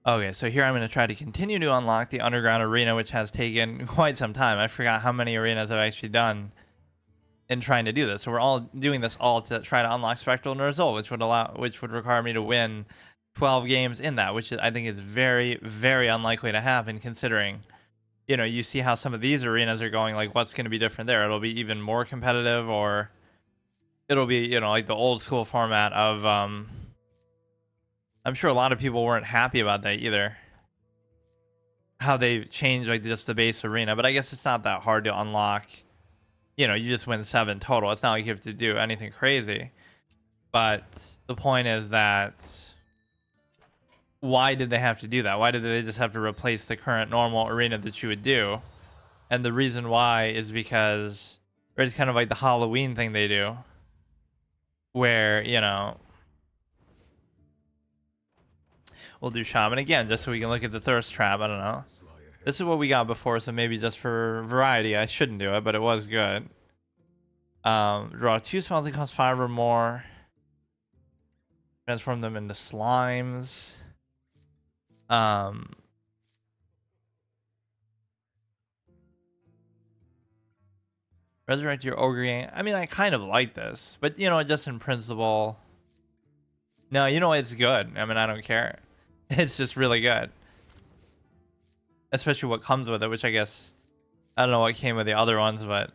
Okay, so here I'm going to try to continue to unlock the underground arena, which has taken quite some time. I forgot how many arenas I've actually done in trying to do this. So we're all doing this all to try to unlock Spectral Result, which would require me to win 12 games in that, which I think is very, very unlikely to happen, considering, you see how some of these arenas are going. Like, what's going to be different there? It'll be even more competitive, or it'll be, like the old school format of. I'm sure a lot of people weren't happy about that either. How they changed like just the base arena, but I guess it's not that hard to unlock. You just win 7 total. It's not like you have to do anything crazy. But the point is that why did they have to do that? Why did they just have to replace the current normal arena that you would do? And the reason why is because it's kind of like the Halloween thing they do, where we'll do shaman again just so we can look at the thirst trap. I don't know. This is what we got before, so maybe just for variety, I shouldn't do it, but it was good. Draw 2 spells that cost 5 or more. Transform them into slimes. Resurrect your ogre gang. I mean, I kind of like this, but just in principle. No, it's good. I mean, I don't care. It's just really good. Especially what comes with it, which I guess I don't know what came with the other ones, but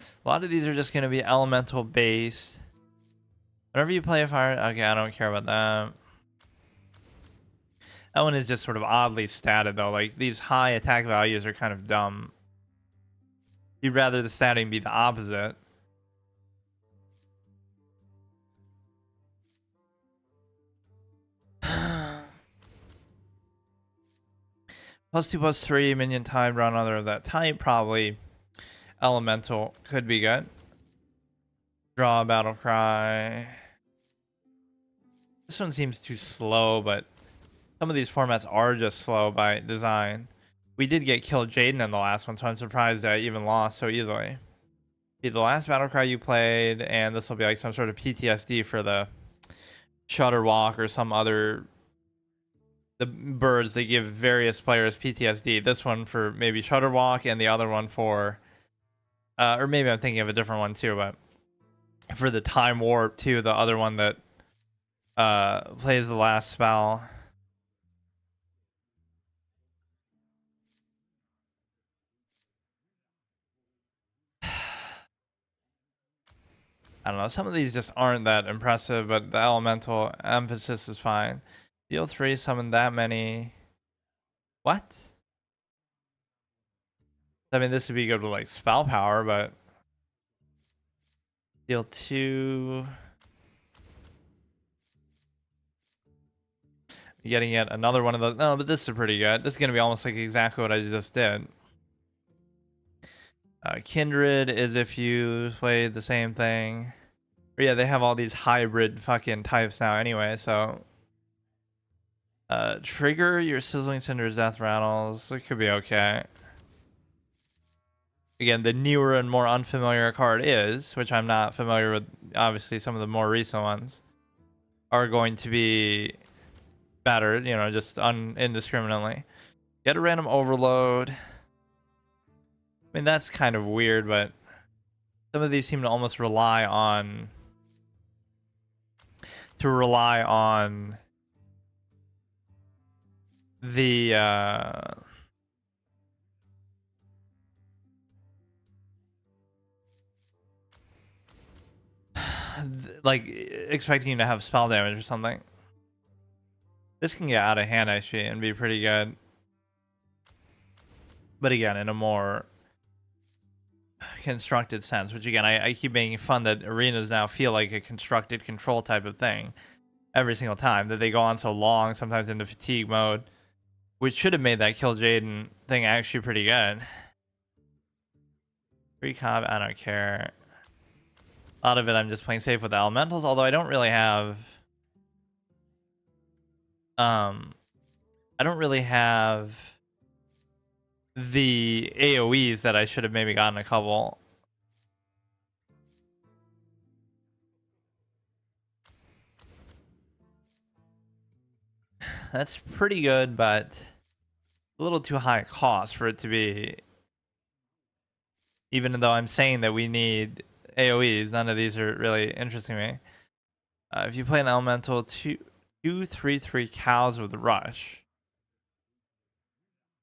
a lot of these are just going to be elemental based. Whenever you play a fire, okay, I don't care about that. That one is just sort of oddly statted though. Like, these high attack values are kind of dumb. You'd rather the statting be the opposite. +2/+3 minion time, run other of that type. Probably elemental could be good. Draw a battle cry. This one seems too slow, but some of these formats are just slow by design. We did get kil'jaeden in the last one, so I'm surprised I even lost so easily. Be the last battle cry you played, and this will be like some sort of PTSD for the Shutterwalk or some other the birds. They give various players PTSD. This one for maybe Shutterwalk, and the other one for or maybe I'm thinking of a different one too, but for the Time Warp too, the other one that plays the last spell. I don't know. Some of these just aren't that impressive, but the elemental emphasis is fine. Deal 3, summon that many. What? I mean, this would be good with like spell power, but deal 2. Getting yet another one of those. No, but this is pretty good. This is gonna be almost like exactly what I just did. Kindred is if you played the same thing. But yeah, they have all these hybrid fucking types now anyway, so trigger your sizzling cinders, death rattles. It could be okay. Again, the newer and more unfamiliar card is, which I'm not familiar with, obviously some of the more recent ones are going to be better, just indiscriminately. Get a random overload. I mean, that's kind of weird, but some of these seem to almost rely on the like expecting you to have spell damage or something. This can get out of hand actually and be pretty good, but again, in a more constructed sense, which again, I keep making fun that arenas now feel like a constructed control type of thing every single time, that they go on so long, sometimes into fatigue mode, which should have made that kil'jaeden thing actually pretty good. Recon, I don't care. A lot of it I'm just playing safe with the elementals, although I don't really have the AoEs that I should have maybe gotten a couple. That's pretty good, but a little too high cost for it to be. Even though I'm saying that we need AoEs, none of these are really interesting me. If you play an elemental, 2/3/3 cows with rush.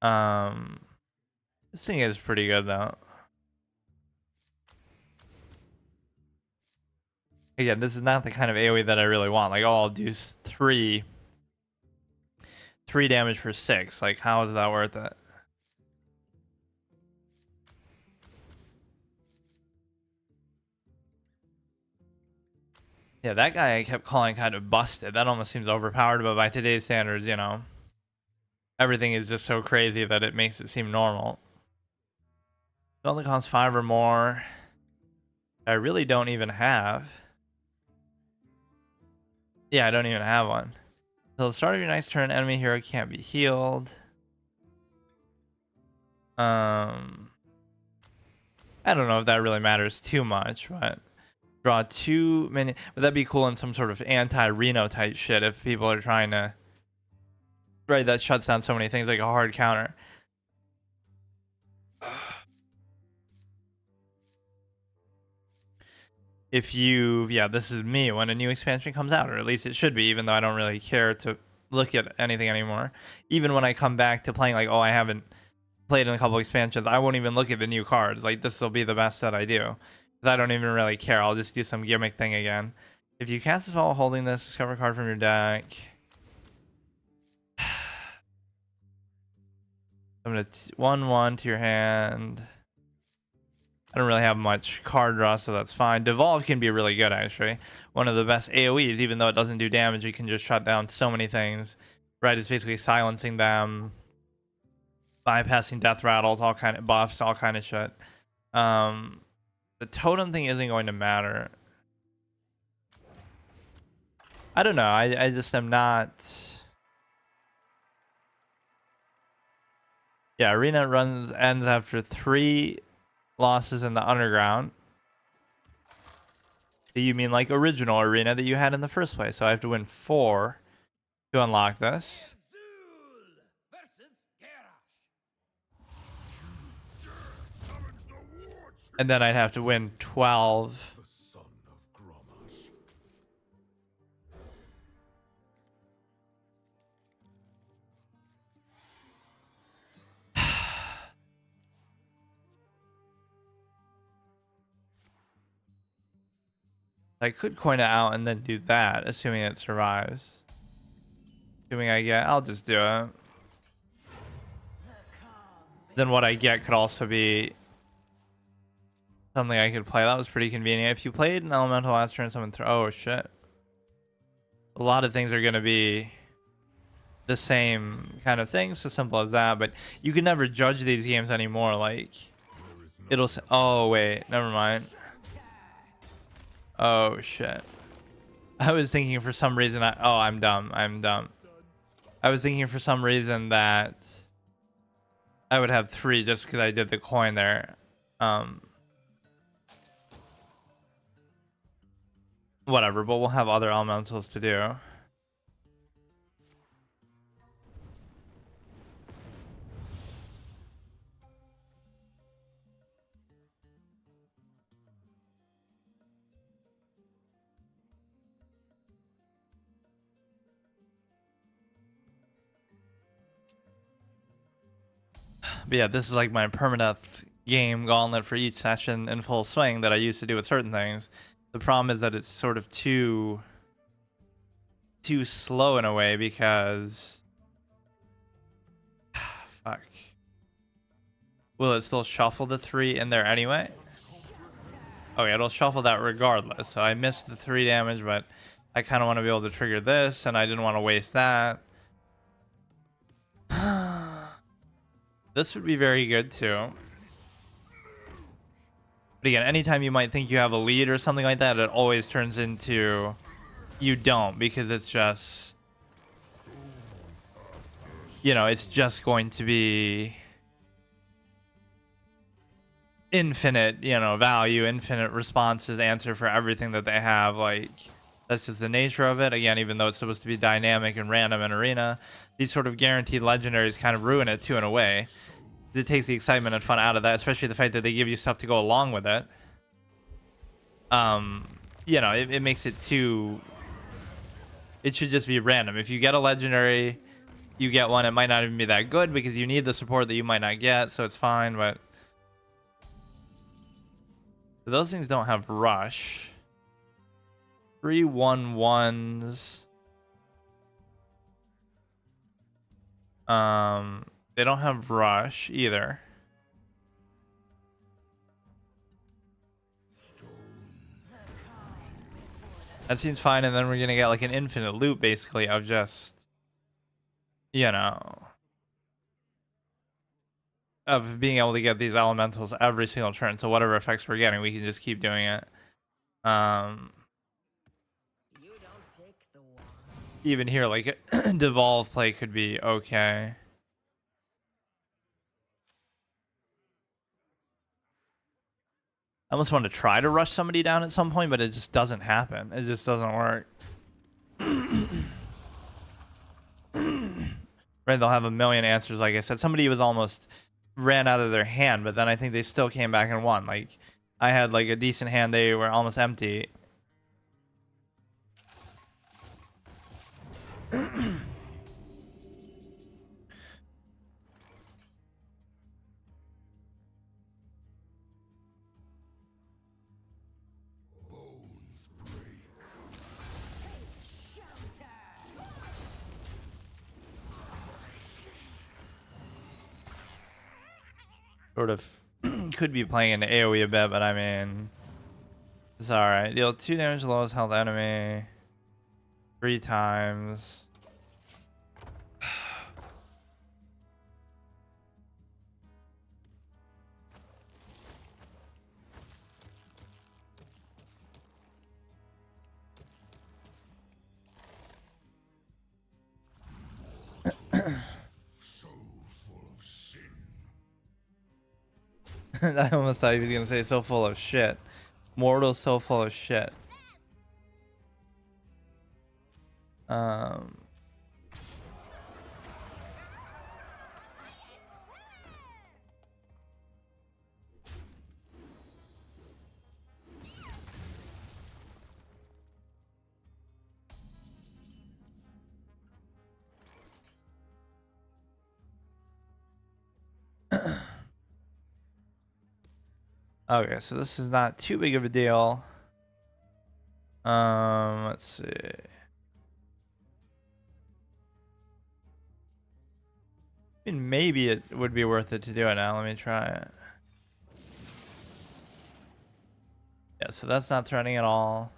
This thing is pretty good though. Again, this is not the kind of AoE that I really want. Like, oh, I'll do three damage for 6. Like, how is that worth it? Yeah, that guy I kept calling kind of busted. That almost seems overpowered, but by today's standards, you know, everything is just so crazy that it makes it seem normal. It only costs 5 or more. I really don't even have. Yeah, I don't even have one. Till the start of your next turn, enemy hero can't be healed. I don't know if that really matters too much, but draw 2 minions. But that'd be cool in some sort of anti-Reno type shit if people are trying to. Right, that shuts down so many things like a hard counter. If yeah, this is me when a new expansion comes out, or at least it should be, even though I don't really care to look at anything anymore. Even when I come back to playing, like, oh, I haven't played in a couple expansions, I won't even look at the new cards. Like, this will be the best that I do, because I don't even really care. I'll just do some gimmick thing again. If you cast a spell holding this, discover a card from your deck. I'm gonna 1/1 to your hand. I don't really have much card draw, so that's fine. Devolve can be really good, actually. One of the best AoEs, even though it doesn't do damage, you can just shut down so many things. Right, it's basically silencing them, bypassing death rattles, all kind of buffs, all kind of shit. The totem thing isn't going to matter. I don't know. I just am not. Yeah, arena ends after 3 losses in the underground. You mean like original arena that you had in the first place? So I have to win 4 to unlock this. And then I'd have to win 12. I could coin it out and then do that, assuming it survives. Assuming I get, I'll just do it. Then what I get could also be something I could play. That was pretty convenient. If you played an elemental last turn, someone oh shit. A lot of things are going to be the same kind of thing. So simple as that. But you can never judge these games anymore. Like, it'll say, oh wait, never mind. Oh shit. I was thinking for some reason I'm dumb. I was thinking for some reason that I would have 3 just because I did the coin there. Whatever, but we'll have other elementals to do. But yeah, this is like my permadeath game gauntlet for each session in full swing that I used to do with certain things. The problem is that it's sort of too slow in a way because fuck. Will it still shuffle the 3 in there anyway? Oh yeah, it'll shuffle that regardless. So I missed the 3 damage, but I kind of want to be able to trigger this, and I didn't want to waste that. This would be very good too. But again, anytime you might think you have a lead or something like that, it always turns into you don't, because it's just, you know, it's just going to be infinite, you know, value, infinite responses, answer for everything that they have. Like, That's just the nature of it. Again, even though it's supposed to be dynamic and random in arena, these sort of guaranteed legendaries kind of ruin it too in a way. It takes the excitement and fun out of that, especially the fact that they give you stuff to go along with it. You know, it makes it too. It should just be random. If you get a legendary, you get one. It might not even be that good because you need the support that you might not get, so it's fine. But those things don't have rush. 3/1/1s. They don't have rush either. That seems fine, and then we're gonna get like an infinite loop basically of just, you know, of being able to get these elementals every single turn. So whatever effects we're getting, we can just keep doing it. Even here, like devolve play could be okay. I almost want to try to rush somebody down at some point, but it just doesn't happen. It just doesn't work. Right, they'll have a million answers. Like I said, somebody was almost ran out of their hand, but then I think they still came back and won. Like I had like a decent hand, they were almost empty. Sort of could be playing into AoE a bit, but I mean, it's alright. Deal 2 damage to lowest health enemy 3 times. I almost thought he was gonna say so full of shit. Mortal so full of shit. Okay, so this is not too big of a deal. Let's see. I mean, maybe it would be worth it to do it now. Let me try it. Yeah, so that's not threatening at all.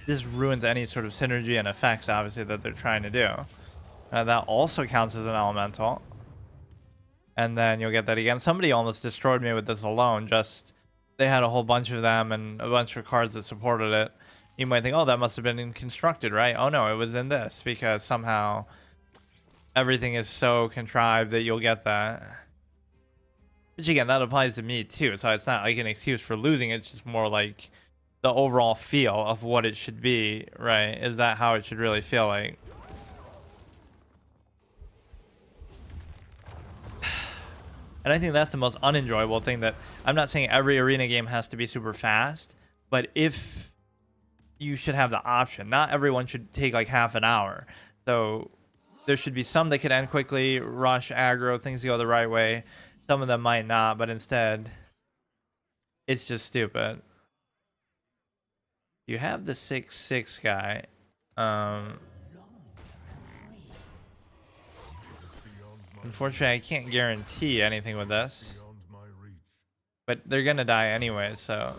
This ruins any sort of synergy and effects, obviously, that they're trying to do. That also counts as an elemental. And then you'll get that again. Somebody almost destroyed me with this alone. Just, they had a whole bunch of them and a bunch of cards that supported it. You might think, oh, that must have been in constructed, right? Oh no, it was in this, because somehow everything is so contrived that you'll get that. Which again, that applies to me too. So it's not like an excuse for losing. It's just more like the overall feel of what it should be, right? Is that how it should really feel like? And I think that's the most unenjoyable thing. That I'm not saying every arena game has to be super fast, but if you should have the option, not everyone should take like half an hour. So there should be some that could end quickly, rush, aggro, things go the right way. Some of them might not, but instead, it's just stupid. You have the 6/6 guy. Unfortunately, I can't guarantee anything with this. But they're gonna die anyway, so.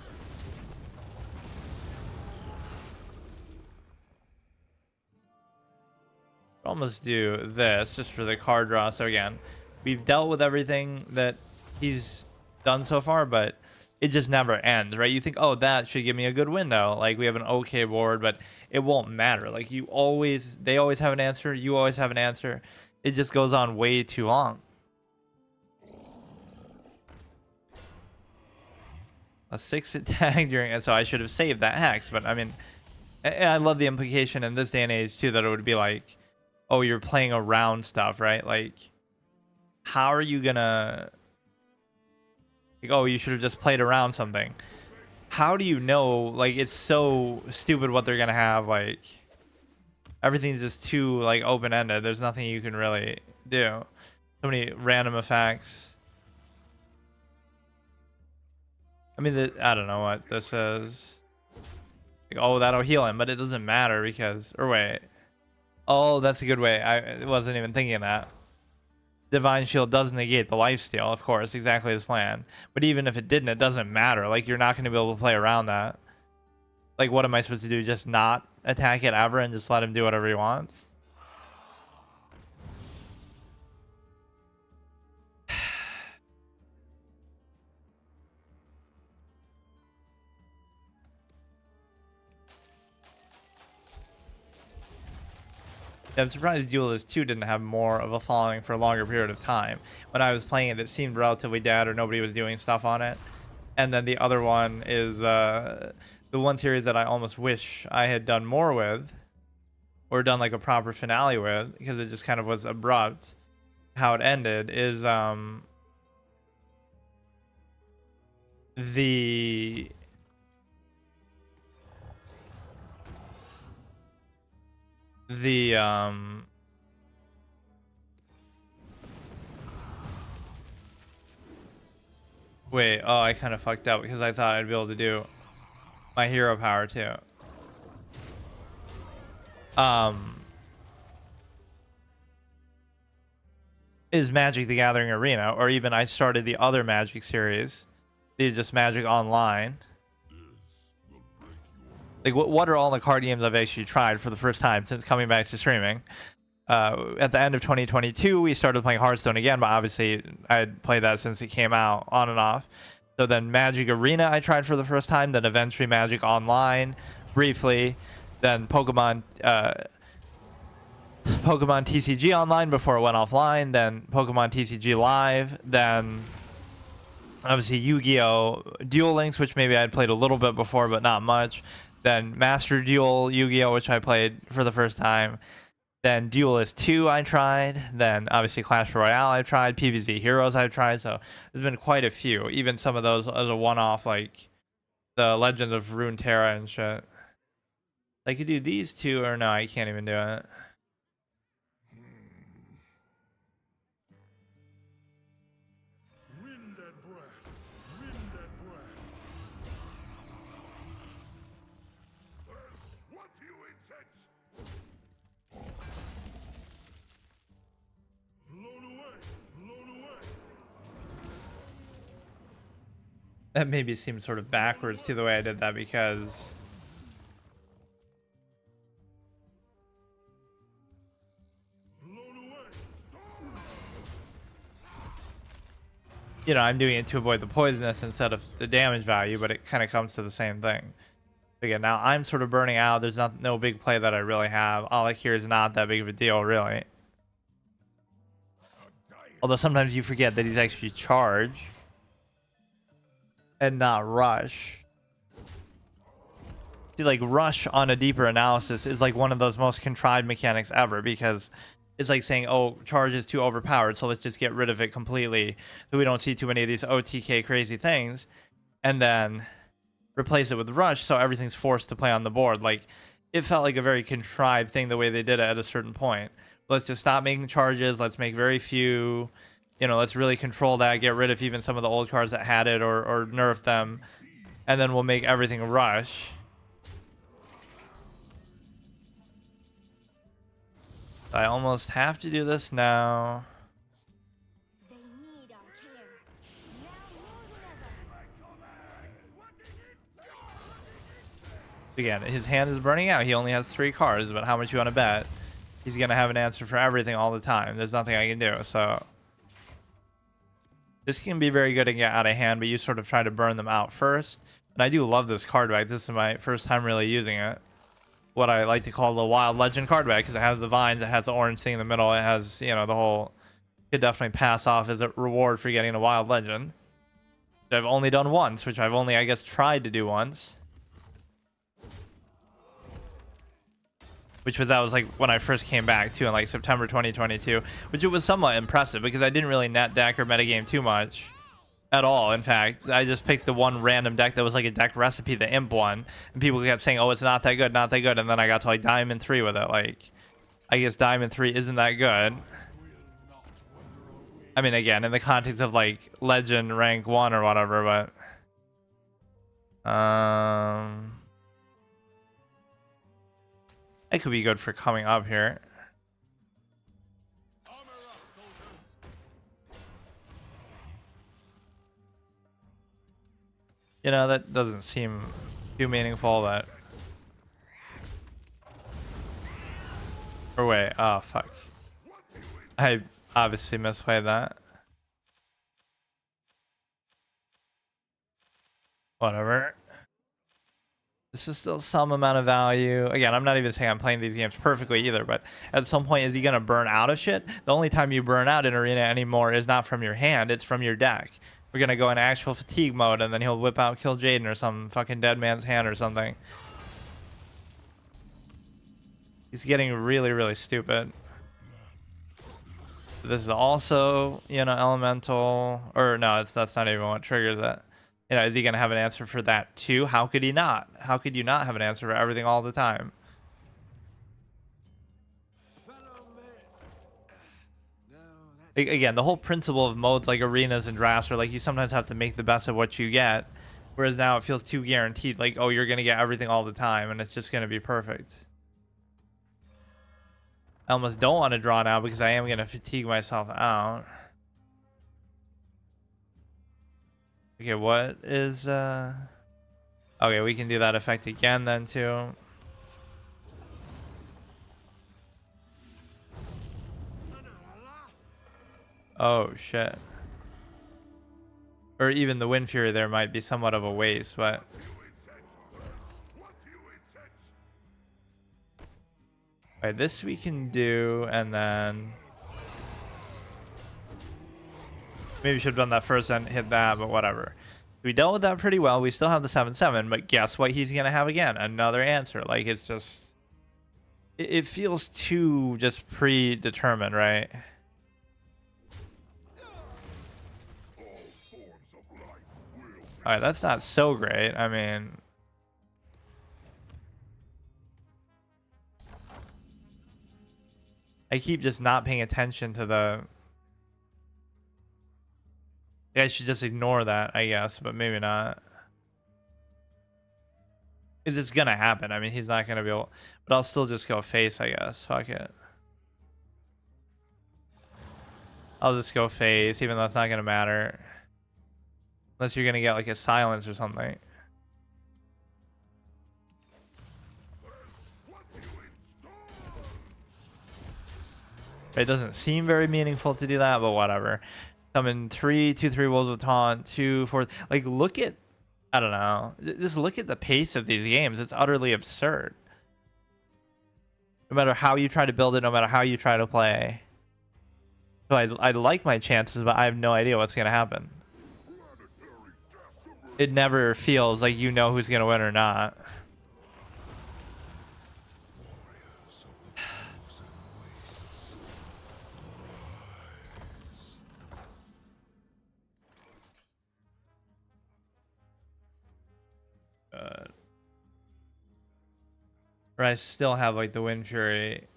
Almost do this just for the card draw. So again, we've dealt with everything that he's done so far, but it just never ends, right? You think, oh, that should give me a good window. Like we have an okay board, but it won't matter. Like they always have an answer. You always have an answer. It just goes on way too long. a 6 attack during it, so I should have saved that hex. But I mean, I love the implication in this day and age too that it would be like, oh, you're playing around stuff, right? Like, how are you gonna, like, oh, you should have just played around something. How do you know? Like, it's so stupid what they're gonna have. Like, everything's just too like open-ended. There's nothing you can really do. So many random effects. I mean, I don't know what this is. Like, oh, that'll heal him, but it doesn't matter because, or wait. Oh, that's a good way. I wasn't even thinking of that. Divine Shield does negate the lifesteal, of course, exactly as planned. But even if it didn't, it doesn't matter. Like, you're not going to be able to play around that. Like, what am I supposed to do? Just not attack it ever and just let him do whatever he wants? Yeah, I'm surprised Duelist 2 didn't have more of a following for a longer period of time. When I was playing it, it seemed relatively dead or nobody was doing stuff on it. And then the other one is the one series that I almost wish I had done more with, or done like a proper finale with, because it just kind of was abrupt how it ended, is the wait, oh, I kind of fucked up because I thought I'd be able to do my hero power too. Is Magic the Gathering Arena, or even I started the other Magic series, the just Magic Online. Like, what are all the card games I've actually tried for the first time since coming back to streaming? At the end of 2022, we started playing Hearthstone again, but obviously I had played that since it came out, on and off. So then Magic Arena I tried for the first time, then eventually Magic Online, briefly, then Pokemon TCG Online before it went offline, then Pokemon TCG Live, then obviously Yu-Gi-Oh! Duel Links, which maybe I'd played a little bit before, but not much. Then Master Duel Yu-Gi-Oh! Which I played for the first time. Then Duelist 2 I tried. Then obviously Clash Royale I tried. PvZ Heroes I tried. So there's been quite a few. Even some of those as a one-off, like the Legend of Runeterra and shit. I could do these two, or no, I can't even do it. That maybe seemed sort of backwards to the way I did that, because you know, I'm doing it to avoid the poisonous instead of the damage value, but it kind of comes to the same thing. Again, now I'm sort of burning out. There's no big play that I really have. All like here is not that big of a deal, really. Although sometimes you forget that he's actually charge and not rush. See, like, rush on a deeper analysis is like one of those most contrived mechanics ever, because it's like saying, oh, charge is too overpowered, so let's just get rid of it completely so we don't see too many of these OTK crazy things, and then replace it with rush so everything's forced to play on the board. Like, it felt like a very contrived thing the way they did it at a certain point. Let's just stop making charges. Let's make very few. You know, let's really control that. Get rid of even some of the old cards that had it, or nerf them. And then we'll make everything rush. I almost have to do this now. Again, his hand is burning out. He only has 3 cards, but how much you want to bet? He's going to have an answer for everything all the time. There's nothing I can do, so this can be very good and get out of hand, but you sort of try to burn them out first. And I do love this card back. This is my first time really using it. What I like to call the Wild Legend card back, because it has the vines, it has the orange thing in the middle, it has, you know, the whole, could definitely pass off as a reward for getting a Wild Legend. which I've only done once, which I've only, I guess, tried to do once. Which was, that was like when I first came back too in like September 2022, which it was somewhat impressive because I didn't really net deck or metagame too much at all. In fact, I just picked the one random deck that was like a deck recipe, the imp one, and people kept saying, oh, it's not that good, not that good, and then I got to like Diamond 3 with it. Like, I guess Diamond 3 isn't that good. I mean, again, in the context of like Legend rank 1 or whatever, but it could be good for coming up here. You know, that doesn't seem too meaningful, but... Or wait, oh fuck. I obviously misplayed that. Whatever. This is still some amount of value. Again, I'm not even saying I'm playing these games perfectly either, but at some point, is he going to burn out of shit? The only time you burn out in Arena anymore is not from your hand, it's from your deck. We're going to go in actual fatigue mode, and then he'll whip out kil'jaeden or some fucking dead man's hand or something. He's getting really, really stupid. This is also, you know, elemental. Or no, that's not even what triggers it. You know, is he going to have an answer for that too? How could he not? How could you not have an answer for everything all the time? Again, the whole principle of modes like arenas and drafts are like you sometimes have to make the best of what you get. Whereas now it feels too guaranteed. Like, oh, you're going to get everything all the time and it's just going to be perfect. I almost don't want to draw now because I am going to fatigue myself out. Okay, what is... Okay, we can do that effect again then too. Oh, shit. Or even the Wind Fury there might be somewhat of a waste, but... Alright, this we can do, and then... Maybe should have done that first and hit that, but whatever. We dealt with that pretty well. We still have the 7/7, but guess what he's going to have again? Another answer. Like, it's just... It feels too just predetermined, right? Alright, that's not so great. I mean... I keep just not paying attention to the... I should just ignore that, I guess, but maybe not. Because it's gonna happen. I mean, he's not gonna be able... But I'll still just go face, I guess. Fuck it. I'll just go face, even though it's not gonna matter. Unless you're gonna get like a silence or something. It doesn't seem very meaningful to do that, but whatever. Summon 2/3 wolves with taunt, 2/4. Like, look at... I don't know. Just look at the pace of these games. It's utterly absurd. No matter how you try to build it, no matter how you try to play. So I like my chances, but I have no idea what's going to happen. It never feels like you know who's going to win or not. Or I still have like the Wind Fury.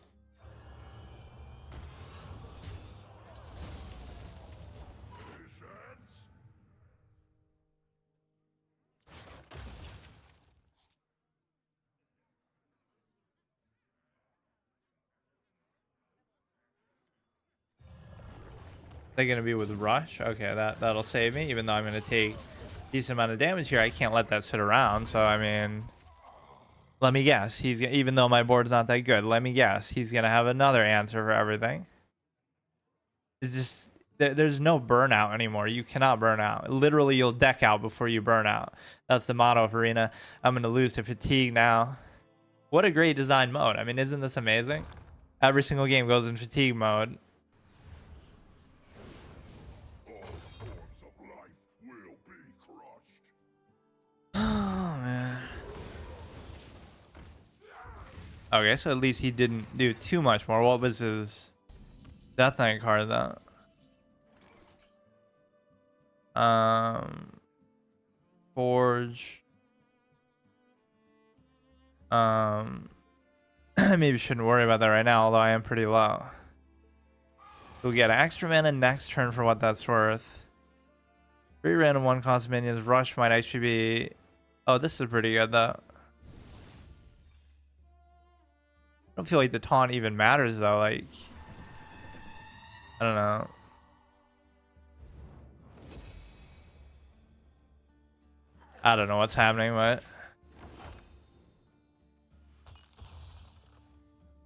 They're gonna be with Rush. Okay, that'll save me. Even though I'm gonna take a decent amount of damage here, I can't let that sit around. So I mean, let me guess. He's even though my board's not that good, let me guess. He's gonna have another answer for everything. It's just there's no burnout anymore. You cannot burn out. Literally, you'll deck out before you burn out. That's the motto of Arena. I'm gonna lose to fatigue now. What a great design mode. I mean, isn't this amazing? Every single game goes in fatigue mode. Okay, so at least he didn't do too much more. What was his Death Knight card though? Forge. Maybe shouldn't worry about that right now, although I am pretty low. We'll get extra mana next turn for what that's worth. 3 random 1-cost minions. Rush might actually be... Oh, this is pretty good though. I don't feel like the taunt even matters though. Like, I don't know. I don't know what's happening, but...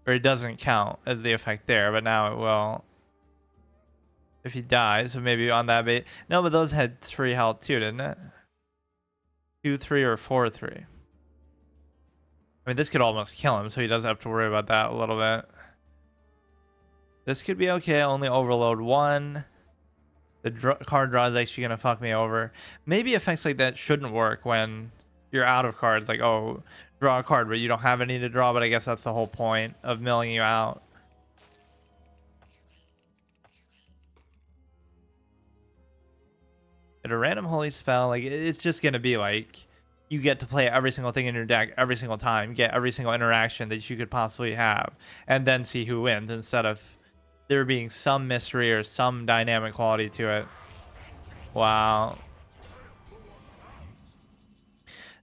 Or it doesn't count as the effect there, but now it will. If he dies, so maybe on that bait. No, but those had 3 health too, didn't it? 2, 3, or 4, 3. I mean, this could almost kill him, so he doesn't have to worry about that a little bit. This could be okay. Only overload 1. The card draw is actually going to fuck me over. Maybe effects like that shouldn't work when you're out of cards. Like, oh, draw a card, but you don't have any to draw. But I guess that's the whole point of milling you out. A random holy spell, like, it's just going to be like, you get to play every single thing in your deck every single time, get every single interaction that you could possibly have, and then see who wins instead of there being some mystery or some dynamic quality to it. Wow.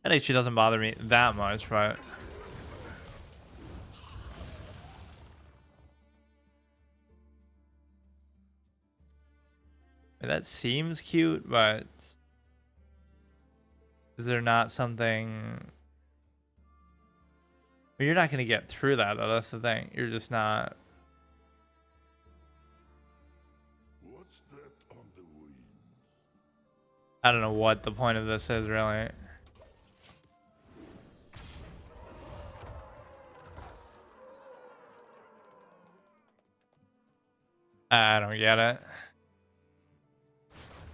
That actually doesn't bother me that much, but... That seems cute, but... Is there not something... Well, you're not going to get through that, though. That's the thing. You're just not... What's that on the wing? I don't know what the point of this is, really. I don't get it.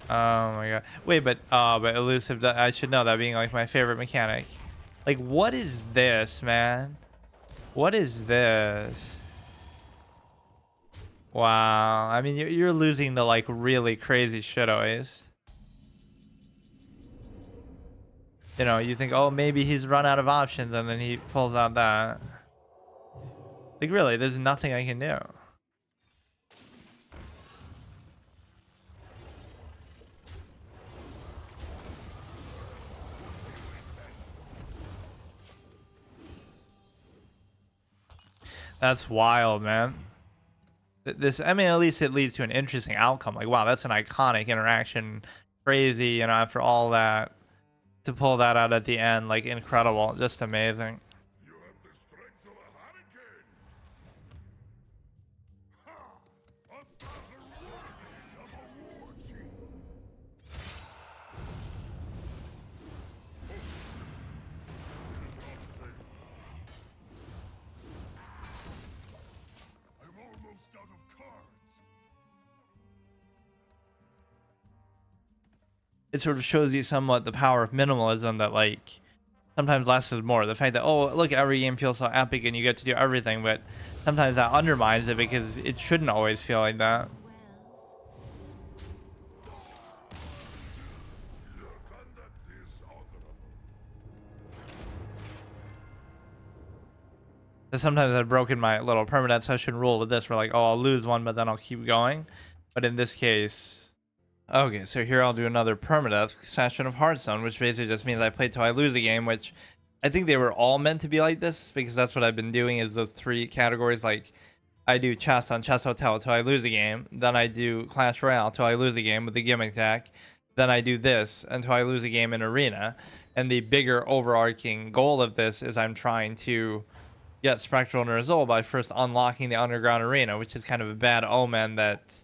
Oh my god. Wait, but elusive, I should know that being like my favorite mechanic. Like, what is this, man? What is this? Wow. I mean, you're losing to like really crazy shit always. You know, you think, oh, maybe he's run out of options, and then he pulls out that. Like, really, there's nothing I can do. That's wild, man. This, I mean, at least it leads to an interesting outcome. Like, wow, that's an iconic interaction. Crazy, you know, after all that, to pull that out at the end, like, incredible. Just amazing. You have the strength of a hurricane. Ha! A battle worthy of a war chief. I'm almost out of cards. It sort of shows you somewhat the power of minimalism, that like sometimes less is more. The fact that, oh, look, every game feels so epic and you get to do everything, but sometimes that undermines it because it shouldn't always feel like that. Sometimes I've broken my little permanent session rule with this, where like, oh, I'll lose one, but then I'll keep going. But in this case, okay, so here I'll do another permadeath session of Hearthstone, which basically just means I play till I lose a game, which I think they were all meant to be like this, because that's what I've been doing, is those 3 categories. Like, I do chess on Chess Hotel till I lose a game, then I do Clash Royale till I lose a game with the gimmick deck, then I do this until I lose a game in Arena. And the bigger overarching goal of this is I'm trying to get Spectral and Result by first unlocking the Underground Arena, which is kind of a bad omen that,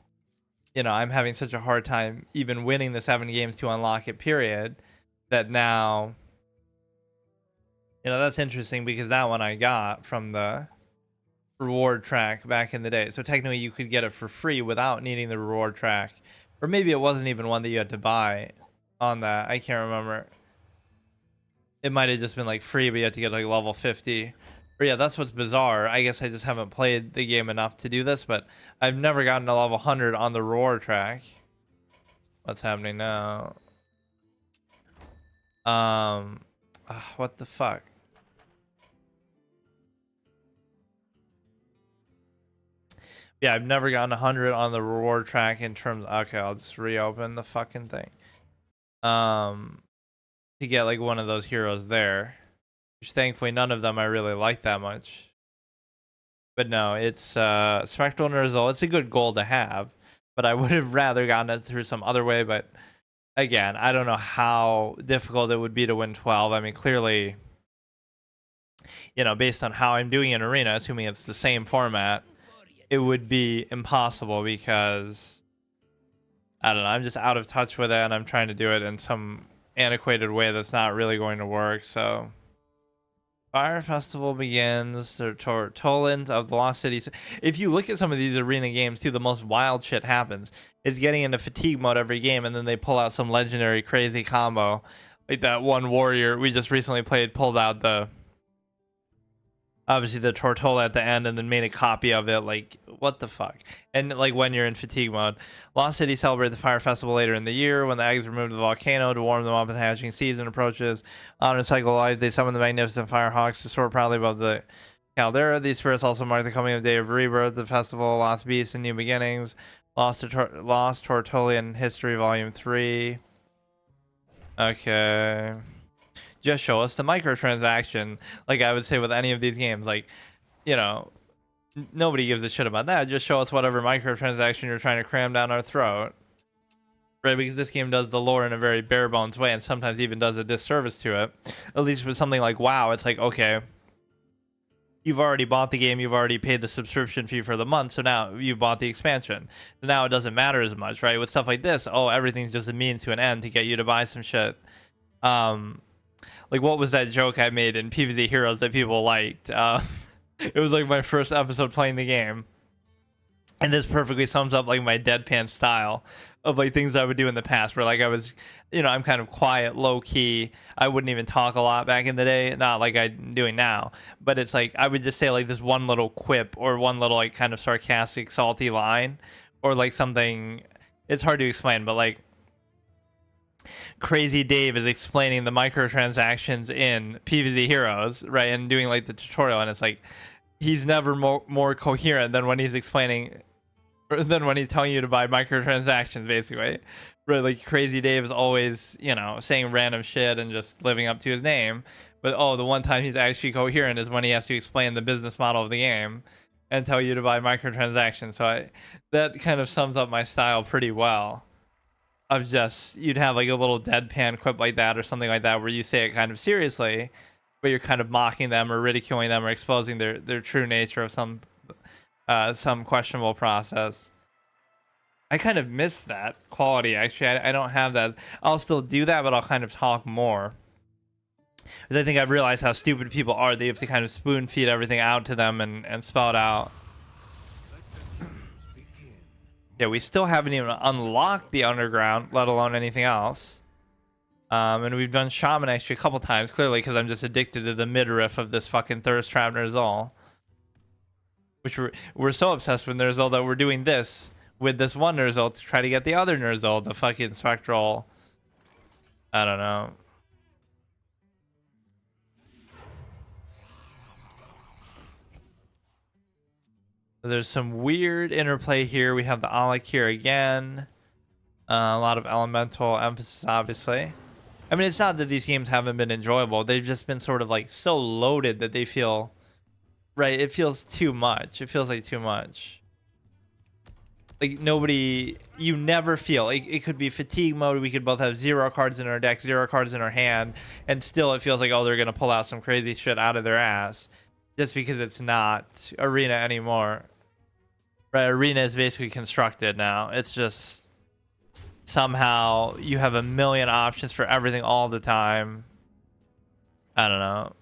you know, I'm having such a hard time even winning the 7 games to unlock it, period, that now, you know, that's interesting because that one I got from the reward track back in the day. So technically you could get it for free without needing the reward track. Or maybe it wasn't even one that you had to buy on that. I can't remember. It might have just been like free, but you had to get like level 50 Or yeah, that's what's bizarre. I guess I just haven't played the game enough to do this, but I've never gotten to level 100 on the reward track. What's happening now? What the fuck? Yeah, I've never gotten 100 on the reward track in terms. Okay, I'll just reopen the fucking thing. To get like one of those heroes there, which thankfully none of them I really like that much. But no, it's Spectral Ner'zhul. It's a good goal to have, but I would have rather gotten it through some other way. But again, I don't know how difficult it would be to win 12. I mean, clearly, you know, based on how I'm doing in Arena, assuming it's the same format, it would be impossible because I don't know. I'm just out of touch with it, and I'm trying to do it in some antiquated way that's not really going to work. So. Fire Festival begins. The Tortolans of the Lost Cities. If you look at some of these arena games too, the most wild shit happens. It's getting into fatigue mode every game, and then they pull out some legendary crazy combo. Like that one warrior we just recently played pulled out obviously the Tortola at the end and then made a copy of it. Like, what the fuck? And like when you're in fatigue mode. Lost City celebrate the Fire Festival later in the year when the eggs are moved to the volcano to warm them up as hatching season approaches. On a cycle of life, they summon the magnificent Firehawks to soar proudly above the caldera. These spirits also mark the coming of the Day of Rebirth, the festival, Lost Beasts, and New Beginnings. Lost Tortolian History Volume 3. Okay. Just show us the microtransaction, like I would say with any of these games. Like, you know, nobody gives a shit about that. Just show us whatever microtransaction you're trying to cram down our throat, right? Because this game does the lore in a very bare bones way, and sometimes even does a disservice to it. At least with something like WoW, it's like, okay, you've already bought the game, you've already paid the subscription fee for the month, so now you bought the expansion. So now it doesn't matter as much, right? With stuff like this, oh, everything's just a means to an end to get you to buy some shit. Like, what was that joke I made in PvZ Heroes that people liked? It was like my first episode playing the game. And this perfectly sums up like my deadpan style of like things I would do in the past where like I was, you know, I'm kind of quiet, low key. I wouldn't even talk a lot back in the day, not like I'm doing now. But it's like I would just say like this one little quip or one little like kind of sarcastic, salty line or like something. It's hard to explain, but like Crazy Dave is explaining the microtransactions in PvZ Heroes, right, and doing like the tutorial, and it's like he's never more coherent than when he's explaining, or than when he's telling you to buy microtransactions, basically. Right, like Crazy Dave is always, you know, saying random shit and just living up to his name, but oh, the one time he's actually coherent is when he has to explain the business model of the game and tell you to buy microtransactions. So that kind of sums up my style pretty well. Of just, you'd have like a little deadpan quip like that or something like that where you say it kind of seriously, but you're kind of mocking them or ridiculing them or exposing their true nature of some questionable process. I kind of miss that quality, actually. I don't have that. I'll still do that, but I'll kind of talk more. Because I think I've realized how stupid people are. They have to kind of spoon feed everything out to them and spell it out. Yeah, we still haven't even unlocked the underground, let alone anything else. And we've done Shaman actually a couple times, clearly because I'm just addicted to the midriff of this fucking Thirst Trap Ner'zhul. Which we're so obsessed with Ner'zhul that we're doing this with this one Ner'zhul to try to get the other Ner'zhul, the fucking Spectral. I don't know. There's some weird interplay here. We have the Alec here again. A lot of elemental emphasis, obviously. I mean, it's not that these games haven't been enjoyable. They've just been sort of like so loaded that they feel, right? It feels too much. It feels like too much. Like nobody, you never feel, it could be fatigue mode. We could both have 0 cards in our deck, 0 cards in our hand, and still it feels like, oh, they're going to pull out some crazy shit out of their ass just because it's not Arena anymore. Right, Arena is basically constructed now. It's just somehow you have a million options for everything all the time. I don't know.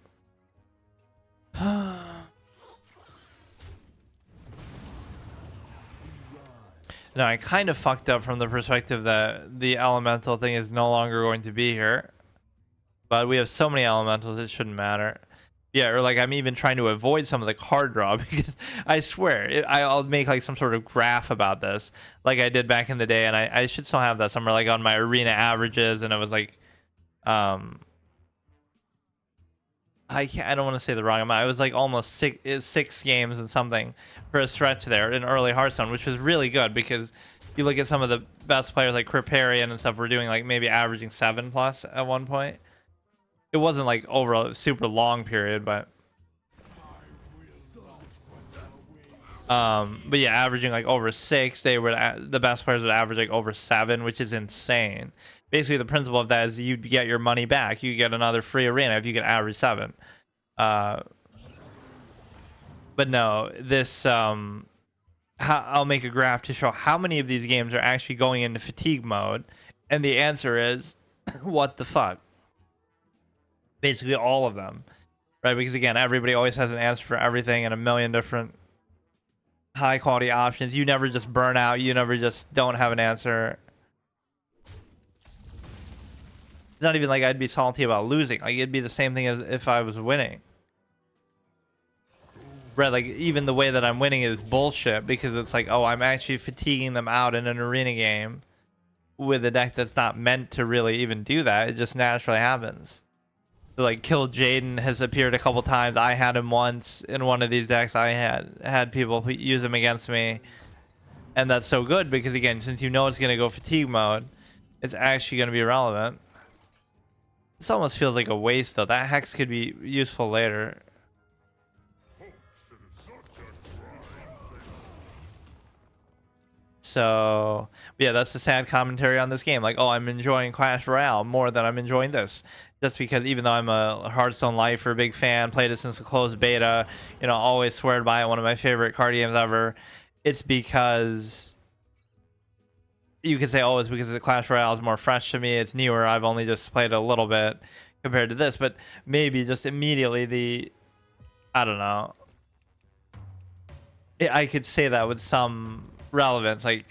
No, I kind of fucked up from the perspective that the elemental thing is no longer going to be here. But we have so many elementals, it shouldn't matter. Yeah, or like I'm even trying to avoid some of the card draw because I swear I'll make like some sort of graph about this, like I did back in the day, and I should still have that somewhere, like on my arena averages, and it was like, um, I don't want to say the wrong amount. It was like almost six games and something for a stretch there in early Hearthstone, which was really good because you look at some of the best players like Kripparrian and stuff were doing like maybe averaging 7+ at one point. It wasn't like over a super long period, but yeah, averaging like over 6. They were the best players would average like over 7, which is insane. Basically, the principle of that is you get your money back. You get another free arena if you can average 7. Uh, but no, this I'll make a graph to show how many of these games are actually going into fatigue mode, and the answer is what the fuck. Basically, all of them, right? Because again, everybody always has an answer for everything and a million different high quality options. You never just burn out. You never just don't have an answer. It's not even like I'd be salty about losing. Like it'd be the same thing as if I was winning. Right, like even the way that I'm winning is bullshit because it's like, oh, I'm actually fatiguing them out in an arena game with a deck that's not meant to really even do that. It just naturally happens. So like kil'jaeden has appeared a couple times. I had him once in one of these decks. I had people use him against me, and that's so good because again, since you know it's gonna go fatigue mode, it's actually gonna be relevant. This almost feels like a waste though. That hex could be useful later. So yeah, that's the sad commentary on this game. Like, oh, I'm enjoying Clash Royale more than I'm enjoying this, just because even though I'm a Hearthstone lifer, big fan, played it since the closed beta, you know, always swear by it, one of my favorite card games ever. It's because you could say, oh, it's because the Clash Royale is more fresh to me. It's newer. I've only just played a little bit compared to this, but maybe just immediately I don't know. I could say that with some relevance. Like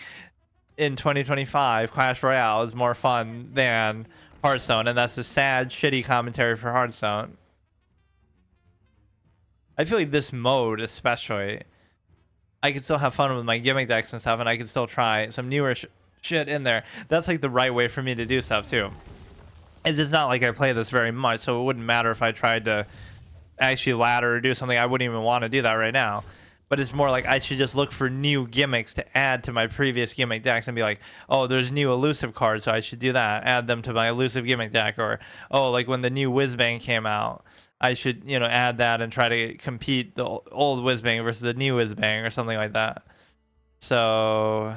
in 2025, Clash Royale is more fun than Hearthstone, and that's a sad, shitty commentary for Hearthstone. I feel like this mode, especially, I could still have fun with my gimmick decks and stuff, and I could still try some newer shit in there. That's like the right way for me to do stuff too. It's just not like I play this very much, so it wouldn't matter if I tried to actually ladder or do something. I wouldn't even want to do that right now. But it's more like I should just look for new gimmicks to add to my previous gimmick decks and be like, oh, there's new elusive cards, so I should do that. Add them to my elusive gimmick deck. Or, oh, like when the new Whizbang came out, I should, you know, add that and try to compete the old Whizbang versus the new Whizbang or something like that. So,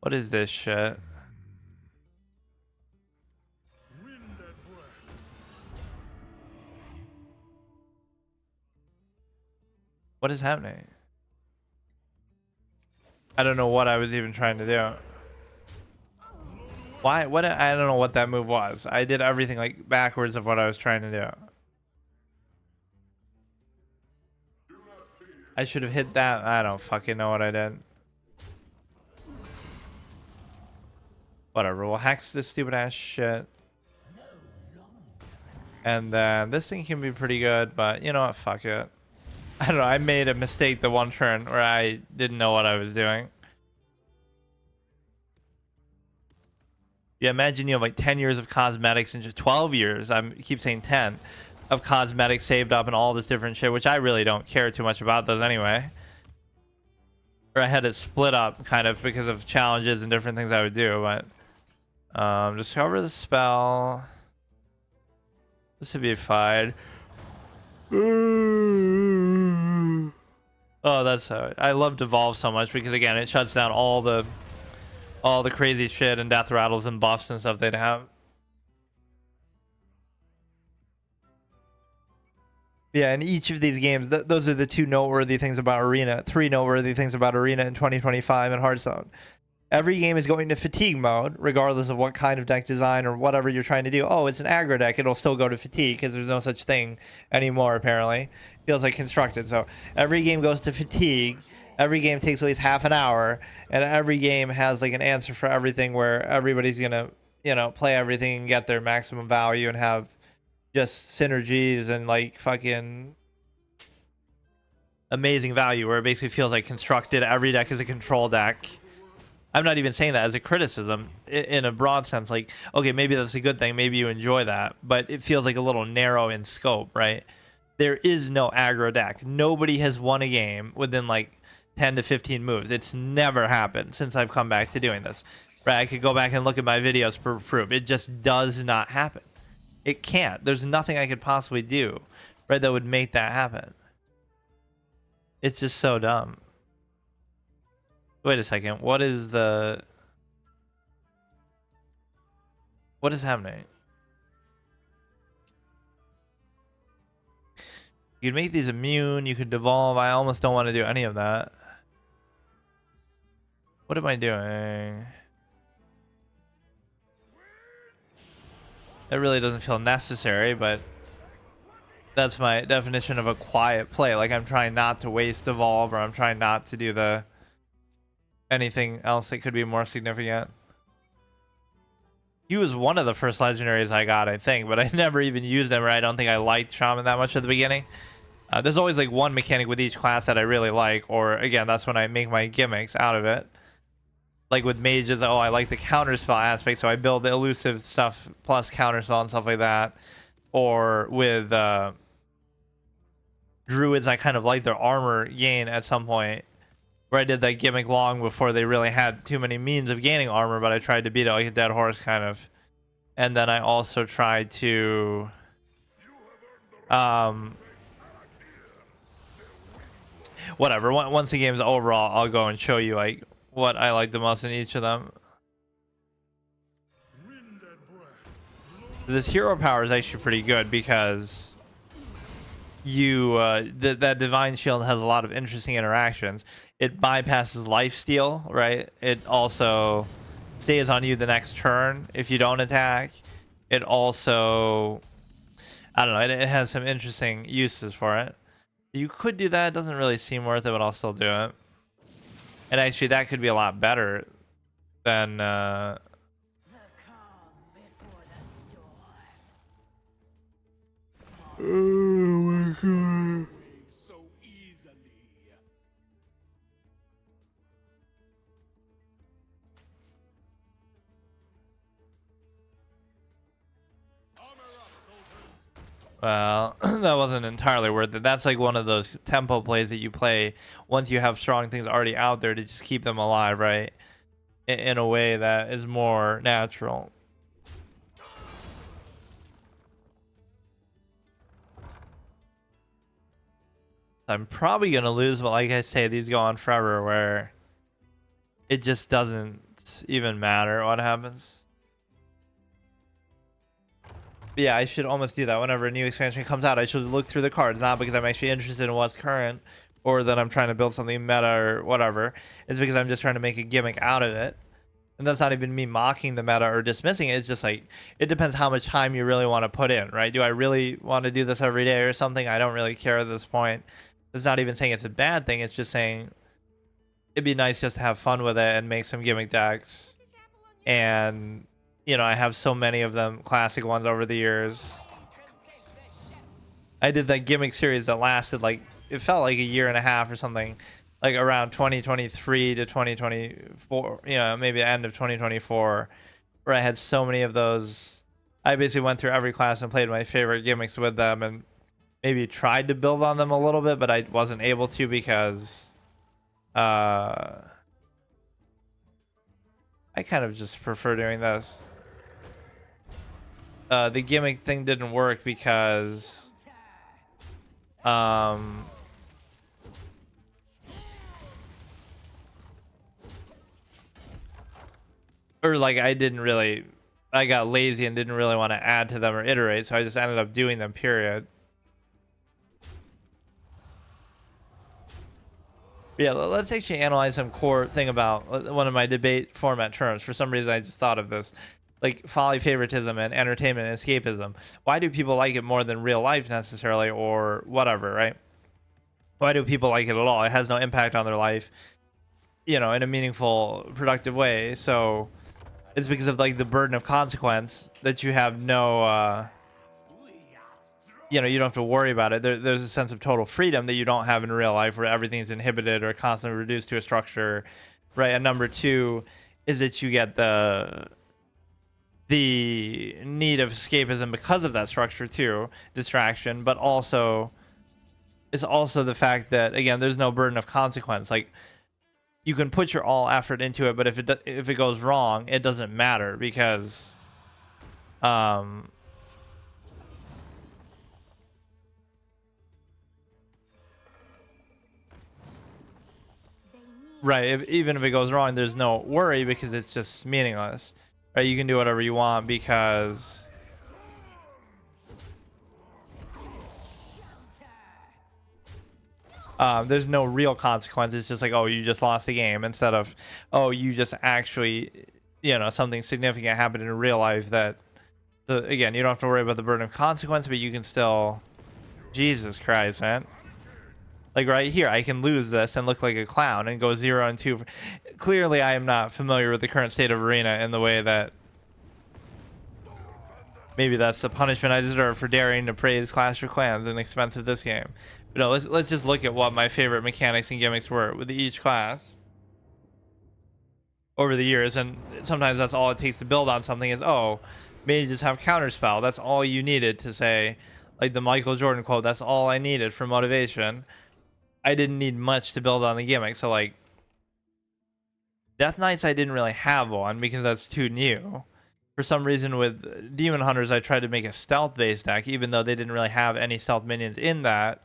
what is this shit? What is happening? I don't know what I was even trying to do. Why? What? I don't know what that move was. I did everything like backwards of what I was trying to do. I should have hit that. I don't fucking know what I did. Whatever. We'll hex this stupid ass shit. And then this thing can be pretty good, but you know what? Fuck it. I don't know. I made a mistake the one turn where I didn't know what I was doing. Yeah, imagine you have like 10 years of cosmetics and just 12 years. I keep saying 10 of cosmetics saved up and all this different shit, which I really don't care too much about those anyway. Or I had it split up kind of because of challenges and different things I would do, but discover the spell. This would be fine. Oh, that's I love Devolve so much because again, it shuts down all the crazy shit and death rattles and buffs and stuff they'd have. Yeah, in each of these games, those are the two noteworthy things about Arena. 3 noteworthy things about Arena in 2025 in Hearthstone. Every game is going to fatigue mode, regardless of what kind of deck design or whatever you're trying to do. Oh, it's an aggro deck. It'll still go to fatigue because there's no such thing anymore, apparently. Feels like constructed. So every game goes to fatigue. Every game takes at least half an hour. And every game has like an answer for everything where everybody's going to, you know, play everything and get their maximum value and have just synergies and like fucking amazing value, where it basically feels like constructed every deck is a control deck. I'm not even saying that as a criticism in a broad sense. Like, okay, maybe that's a good thing. Maybe you enjoy that, but it feels like a little narrow in scope, right? There is no aggro deck. Nobody has won a game within like 10 to 15 moves. It's never happened since I've come back to doing this. Right? I could go back and look at my videos for proof. It just does not happen. It can't. There's nothing I could possibly do, right, that would make that happen. It's just so dumb. Wait a second. What is happening? You could make these immune. You could devolve. I almost don't want to do any of that. What am I doing? It really doesn't feel necessary, but that's my definition of a quiet play. Like, I'm trying not to waste evolve, or I'm trying not to do the anything else that could be more significant. He was one of the first legendaries I got, I think, but I never even used him, or I don't think I liked Shaman that much at the beginning. There's always like one mechanic with each class that I really like, or again, that's when I make my gimmicks out of it. Like with mages, oh, I like the counterspell aspect, so I build the elusive stuff plus counterspell and stuff like that. Or with druids, I kind of like their armor gain at some point, where I did that gimmick long before they really had too many means of gaining armor, but I tried to beat it like a dead horse kind of. And then I also tried to whatever, once the game's over, I'll go and show you like what I like the most in each of them. This hero power is actually pretty good because you that divine shield has a lot of interesting interactions. It bypasses lifesteal, right? It also stays on you the next turn if you don't attack. It also, I don't know, it has some interesting uses for it. You could do that. It doesn't really seem worth it, but I'll still do it. And actually, that could be a lot better than oh my god. So easily. Well, that wasn't entirely worth it. That's like one of those tempo plays that you play once you have strong things already out there to just keep them alive, right? In a way that is more natural. I'm probably going to lose, but like I say, these go on forever where it just doesn't even matter what happens. But yeah, I should almost do that whenever a new expansion comes out. I should look through the cards, not because I'm actually interested in what's current or that I'm trying to build something meta or whatever. It's because I'm just trying to make a gimmick out of it. And that's not even me mocking the meta or dismissing it. It's just like, it depends how much time you really want to put in, right? Do I really want to do this every day or something? I don't really care at this point. It's not even saying it's a bad thing. It's just saying it'd be nice just to have fun with it and make some gimmick decks. And, you know, I have so many of them, classic ones over the years. I did that gimmick series that lasted like, it felt like a year and a half or something, like around 2023 to 2024, you know, maybe the end of 2024, where I had so many of those. I basically went through every class and played my favorite gimmicks with them and maybe tried to build on them a little bit, but I wasn't able to because I kind of just prefer doing this. The gimmick thing didn't work because or like I got lazy and didn't really want to add to them or iterate, so I just ended up doing them, period. Yeah, let's actually analyze some core thing about one of my debate format terms. For some reason, I just thought of this. Like folly, favoritism, and entertainment and escapism. Why do people like it more than real life necessarily, or whatever, right? Why do people like it at all? It has no impact on their life, you know, in a meaningful, productive way. So it's because of like the burden of consequence that you have no you know, you don't have to worry about it. There's a sense of total freedom that you don't have in real life, where everything's inhibited or constantly reduced to a structure, right? And number two is that you get the need of escapism because of that structure too, distraction, but also it's also the fact that, again, there's no burden of consequence. Like, you can put your all effort into it, but if it goes wrong, it doesn't matter because um right, even if it goes wrong, there's no worry because it's just meaningless, right? You can do whatever you want because there's no real consequence. It's just like, oh, you just lost a game, instead of, oh, you just actually, you know, something significant happened in real life that, again, you don't have to worry about the burden of consequence, but you can still, Jesus Christ, man. Like right here, I can lose this and look like a clown and go 0-2. Clearly, I am not familiar with the current state of Arena in the way that maybe that's the punishment I deserve for daring to praise Clash of Clans and expense of this game. But no, let's just look at what my favorite mechanics and gimmicks were with each class over the years, and sometimes that's all it takes to build on something is, oh, mages have counterspell. That's all you needed to say, like the Michael Jordan quote, that's all I needed for motivation. I didn't need much to build on the gimmick. So like Death Knights, I didn't really have one because that's too new. For some reason with Demon Hunters, I tried to make a stealth based deck, even though they didn't really have any stealth minions in that.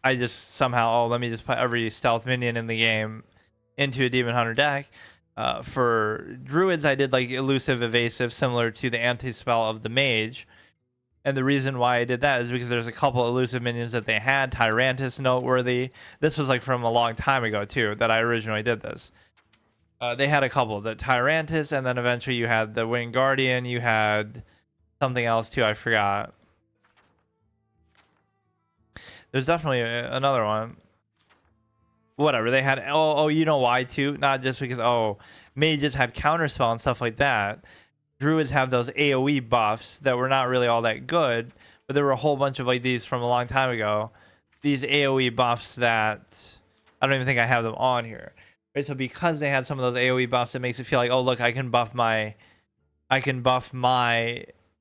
I just somehow, oh, let me just put every stealth minion in the game into a Demon Hunter deck. For Druids, I did like elusive, evasive, similar to the anti-spell of the Mage. And the reason why I did that is because there's a couple elusive minions that they had. Tyrantus, noteworthy. This was like from a long time ago too that I originally did this. They had a couple, the Tyrantus, and then eventually you had the Winged Guardian. You had something else too, I forgot. There's definitely another one. Whatever, they had, oh, you know why too? Not just because, oh, mages had counterspell and stuff like that. Druids have those AoE buffs that were not really all that good, but there were a whole bunch of like these from a long time ago. These AoE buffs that I don't even think I have them on here. Right, so because they had some of those AoE buffs, it makes it feel like, oh, look, I can buff my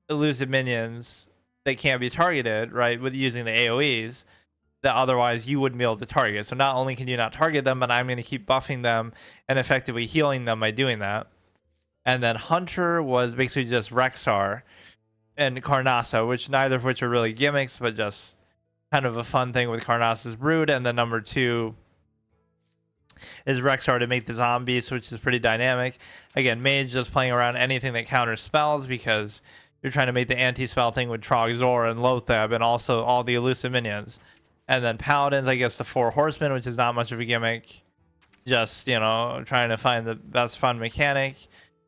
elusive minions that can't be targeted, right, with using the AoEs that otherwise you wouldn't be able to target. So not only can you not target them, but I'm going to keep buffing them and effectively healing them by doing that. And then Hunter was basically just Rexar and Carnasa, which neither of which are really gimmicks, but just kind of a fun thing with Carnasa's Brood. And then number two is Rexar to make the zombies, which is pretty dynamic. Again, Mage just playing around anything that counters spells because you're trying to make the anti-spell thing with Trogzor and Lotheb and also all the elusive minions. And then Paladins, I guess the Four Horsemen, which is not much of a gimmick. Just, you know, trying to find the best fun mechanic.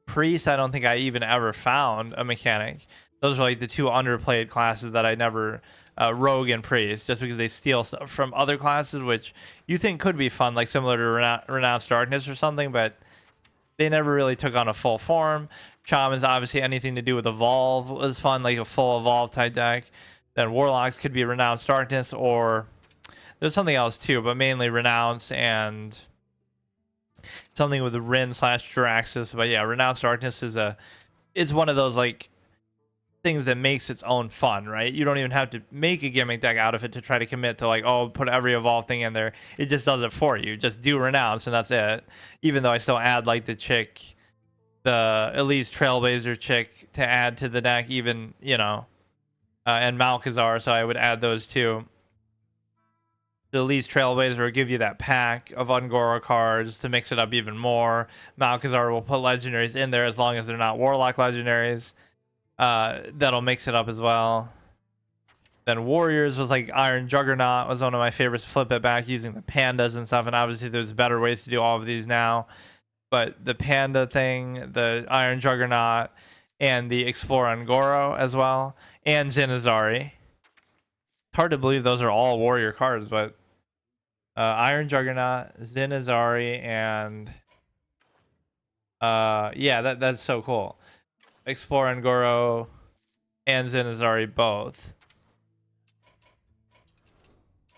Priest, I don't think I even ever found a mechanic. Those are like the two underplayed classes that I never, Rogue and Priest, just because they steal stuff from other classes, which you think could be fun, like similar to Renounced Darkness or something, but they never really took on a full form. Shamans, obviously anything to do with Evolve was fun, like a full Evolve type deck. Then Warlocks could be Renounced Darkness, or there's something else too, but mainly Renounce and something with the Rin/Jiraxis. But yeah, Renounced Darkness is one of those like things that makes its own fun, right? You don't even have to make a gimmick deck out of it to try to commit to like, oh, put every evolve thing in there. It just does it for you. Just do Renounce and that's it. Even though I still add like the Elise Trailblazer chick to add to the deck, even, you know, and Malkazar, so I would add those too. The Elise Trailblazer will give you that pack of Ungoro cards to mix it up even more. Malkazar will put legendaries in there as long as they're not Warlock legendaries. That'll mix it up as well. Then Warriors was like Iron Juggernaut was one of my favorites to flip it back using the pandas and stuff. And obviously there's better ways to do all of these now. But the panda thing, the Iron Juggernaut, and the Explore Ungoro as well, and Zinazari. It's hard to believe those are all warrior cards, but Iron Juggernaut, Zinazari, and yeah, that's so cool. Explore Ungoro and Zinazari both.